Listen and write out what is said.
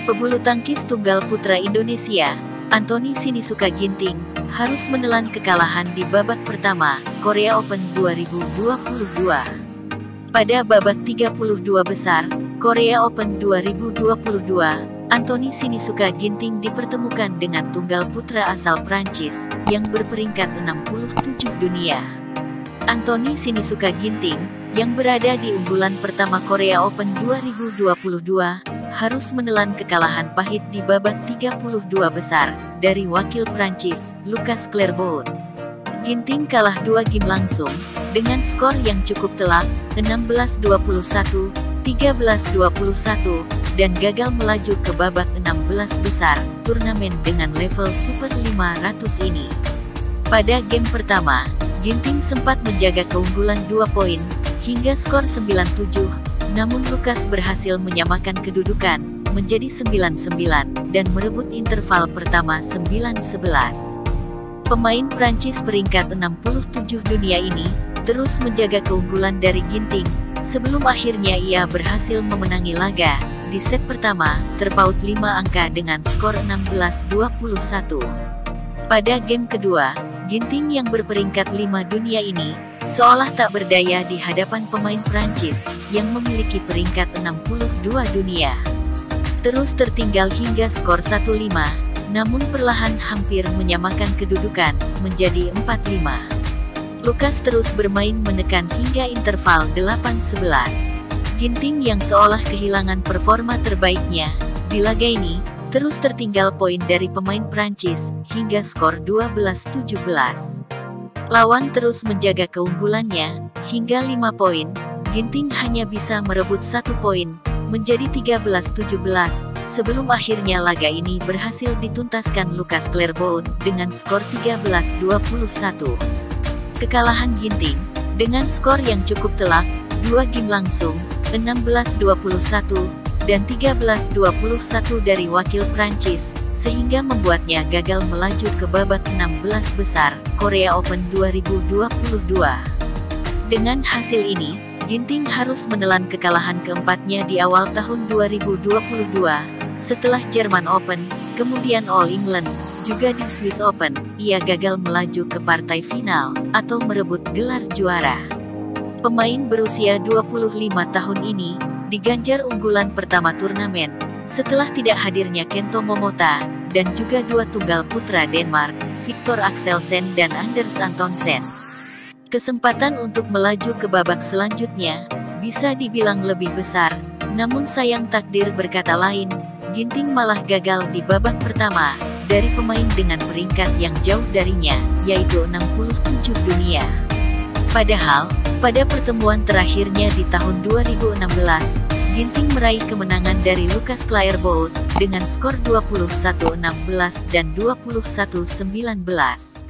Pebulu tangkis tunggal putra Indonesia, Anthony Sinisuka Ginting, harus menelan kekalahan di babak pertama Korea Open 2022. Pada babak 32 besar Korea Open 2022, Anthony Sinisuka Ginting dipertemukan dengan tunggal putra asal Prancis yang berperingkat 67 dunia. Anthony Sinisuka Ginting, yang berada di unggulan pertama Korea Open 2022, harus menelan kekalahan pahit di babak 32 besar dari wakil Prancis, Lucas Clairvaux. Ginting kalah 2 game langsung dengan skor yang cukup telak, 16-21, 13-21, dan gagal melaju ke babak 16 besar turnamen dengan level Super 500 ini. Pada game pertama, Ginting sempat menjaga keunggulan 2 poin hingga skor 9-7, namun Lucas berhasil menyamakan kedudukan menjadi 9-9 dan merebut interval pertama 9-11. Pemain Prancis peringkat 67 dunia ini terus menjaga keunggulan dari Ginting sebelum akhirnya ia berhasil memenangi laga di set pertama terpaut 5 angka dengan skor 16-21. Pada game kedua, Ginting yang berperingkat 5 dunia ini seolah tak berdaya di hadapan pemain Prancis yang memiliki peringkat 62 dunia. Terus tertinggal hingga skor 1-5, namun perlahan hampir menyamakan kedudukan menjadi 4-5. Lucas terus bermain menekan hingga interval 8-11. Ginting yang seolah kehilangan performa terbaiknya di laga ini, terus tertinggal poin dari pemain Prancis hingga skor 12-17. Lawan terus menjaga keunggulannya hingga 5 poin. Ginting hanya bisa merebut 1 poin menjadi 13-17 sebelum akhirnya laga ini berhasil dituntaskan Lucas Clairvaux dengan skor 13-21. Kekalahan Ginting dengan skor yang cukup telak, 2 game langsung, 16-21 dan 13-21 dari wakil Prancis, sehingga membuatnya gagal melaju ke babak 16 besar Korea Open 2022. Dengan hasil ini, Ginting harus menelan kekalahan keempatnya di awal tahun 2022, setelah Jerman Open, kemudian All England, juga di Swiss Open, ia gagal melaju ke partai final atau merebut gelar juara. Pemain berusia 25 tahun ini diganjar unggulan pertama turnamen setelah tidak hadirnya Kento Momota dan juga 2 tunggal putra Denmark, Victor Axelsen dan Anders Antonsen. Kesempatan untuk melaju ke babak selanjutnya bisa dibilang lebih besar, namun sayang takdir berkata lain, Ginting malah gagal di babak pertama dari pemain dengan peringkat yang jauh darinya, yaitu 67 dunia. Padahal, pada pertemuan terakhirnya di tahun 2016, Ginting meraih kemenangan dari Lucas Clairvaux dengan skor 21-16 dan 21-19.